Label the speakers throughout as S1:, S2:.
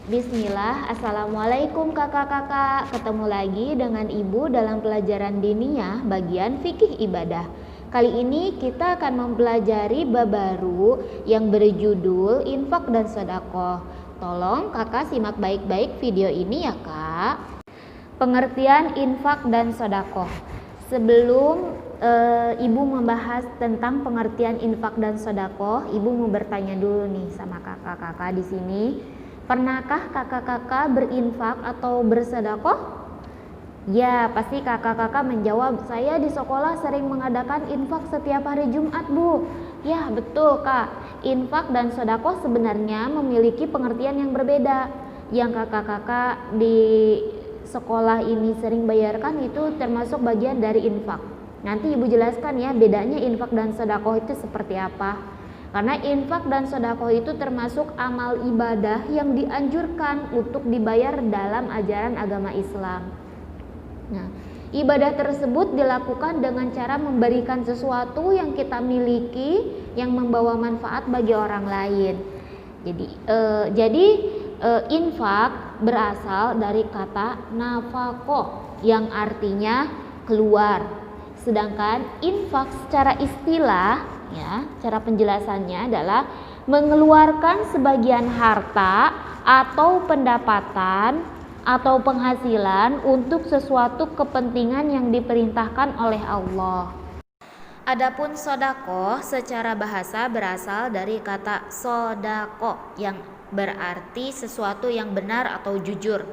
S1: Bismillah, Assalamualaikum kakak-kakak. Ketemu lagi dengan Ibu dalam pelajaran diniyah bagian fikih ibadah. Kali ini kita akan mempelajari bab baru yang berjudul infak dan sedekah. Tolong kakak simak baik-baik video ini ya kak. Pengertian infak dan sedekah. Sebelum Ibu membahas tentang pengertian infak dan sedekah, Ibu mau bertanya dulu nih sama kakak-kakak di sini. Pernahkah kakak-kakak berinfak atau bersedekah? Ya, pasti kakak-kakak menjawab, saya di sekolah sering mengadakan infak setiap hari Jumat, Bu. Ya, betul, Kak. Infak dan sedekah sebenarnya memiliki pengertian yang berbeda. Yang kakak-kakak di sekolah ini sering bayarkan itu termasuk bagian dari infak. Nanti Ibu jelaskan ya bedanya infak dan sedekah itu seperti apa. Karena infak dan sedekah itu termasuk amal ibadah yang dianjurkan untuk dibayar dalam ajaran agama Islam. Nah, ibadah tersebut dilakukan dengan cara memberikan sesuatu yang kita miliki yang membawa manfaat bagi orang lain. Jadi infak berasal dari kata nafaqah yang artinya keluar. Sedangkan infak secara istilah ya, cara penjelasannya adalah mengeluarkan sebagian harta atau pendapatan atau penghasilan untuk sesuatu kepentingan yang diperintahkan oleh Allah. Adapun sedekah secara bahasa berasal dari kata sodaqah yang berarti sesuatu yang benar atau jujur.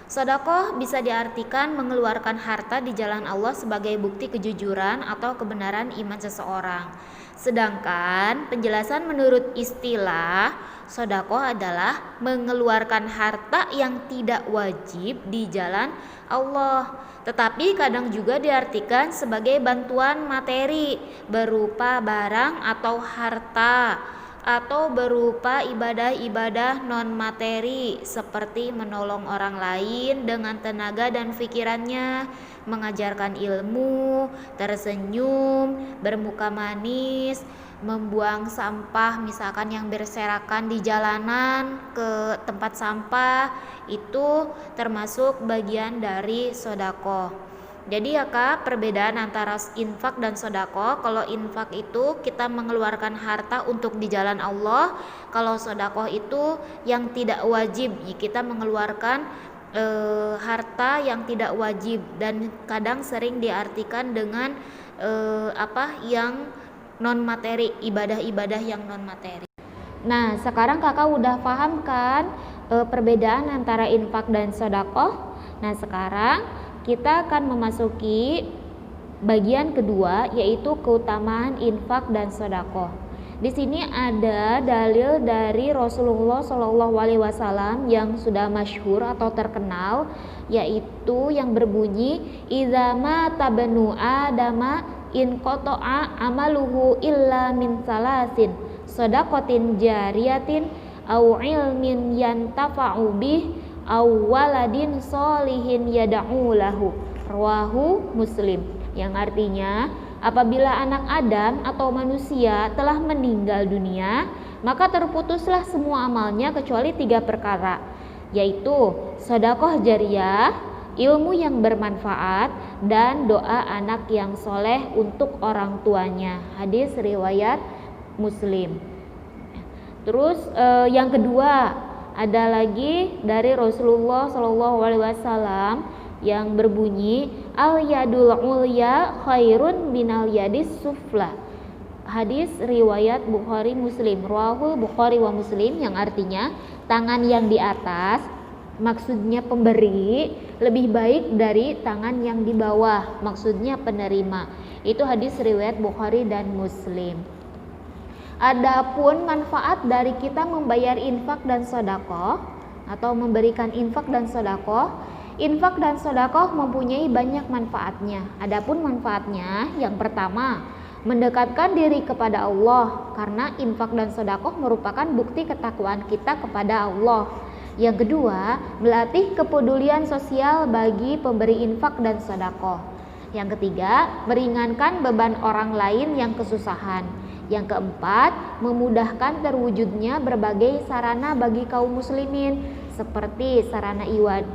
S1: Sedekah bisa diartikan mengeluarkan harta di jalan Allah sebagai bukti kejujuran atau kebenaran iman seseorang. Sedangkan penjelasan menurut istilah, sedekah adalah mengeluarkan harta yang tidak wajib di jalan Allah, tetapi kadang juga diartikan sebagai bantuan materi berupa barang atau harta, atau berupa ibadah-ibadah non-materi seperti menolong orang lain dengan tenaga dan pikirannya, mengajarkan ilmu, tersenyum, bermuka manis, membuang sampah misalkan yang berserakan di jalanan ke tempat sampah, itu termasuk bagian dari sedekah. Jadi ya kak, perbedaan antara infak dan sedekah, kalau infak itu kita mengeluarkan harta untuk di jalan Allah, kalau sedekah itu yang tidak wajib, kita mengeluarkan harta yang tidak wajib dan kadang sering diartikan dengan yang non materi, ibadah-ibadah yang non materi. Nah sekarang kakak udah paham kan perbedaan antara infak dan sedekah. Nah sekarang kita akan memasuki bagian kedua, yaitu keutamaan infak dan sedekah. Di sini ada dalil dari Rasulullah Shallallahu Alaihi Wasallam yang sudah masyhur atau terkenal, yaitu yang berbunyi, "Idza mata banu Adama in qata'a amaluhu illa min salasin, shadaqatin jariyatin, au ilmin yantafa'u bih, waladin solihin yada'u lahu." Rawahu Muslim. Yang artinya, apabila anak Adam atau manusia telah meninggal dunia, maka terputuslah semua amalnya kecuali 3 perkara, yaitu sedekah jariyah, ilmu yang bermanfaat, dan doa anak yang soleh untuk orang tuanya. Hadis riwayat Muslim. Terus yang kedua, ada lagi dari Rasulullah Shallallahu Alaihi Wasallam yang berbunyi, al yadul ulya khairun minal yadis sufla. Hadis riwayat Bukhari Muslim. Rawahu Bukhari wa Muslim, yang artinya tangan yang di atas, maksudnya pemberi, lebih baik dari tangan yang di bawah, maksudnya penerima. Itu hadis riwayat Bukhari dan Muslim. Adapun manfaat dari kita membayar infak dan sedekah atau memberikan infak dan sedekah, infak dan sedekah mempunyai banyak manfaatnya. Adapun manfaatnya, yang pertama, mendekatkan diri kepada Allah, karena infak dan sedekah merupakan bukti ketakwaan kita kepada Allah. Yang kedua, melatih kepedulian sosial bagi pemberi infak dan sedekah. Yang ketiga, meringankan beban orang lain yang kesusahan. Yang keempat, memudahkan terwujudnya berbagai sarana bagi kaum muslimin seperti sarana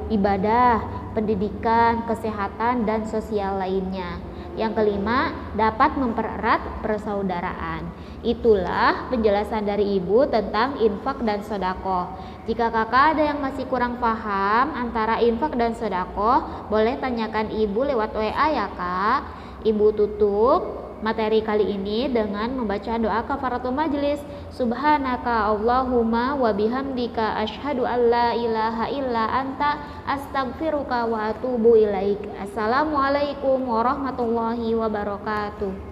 S1: ibadah, pendidikan, kesehatan, dan sosial lainnya. Yang kelima, dapat mempererat persaudaraan. Itulah penjelasan dari Ibu tentang infak dan sedekah. Jika kakak ada yang masih kurang paham antara infak dan sedekah, boleh tanyakan Ibu lewat WA ya kak. Ibu tutup materi kali ini dengan membaca doa kafaratul majlis. Subhanaka Allahumma wa bihamdika asyhadu an la ilaha illa anta astaghfiruka wa atubu ilaik. Assalamualaikum warahmatullahi wabarakatuh.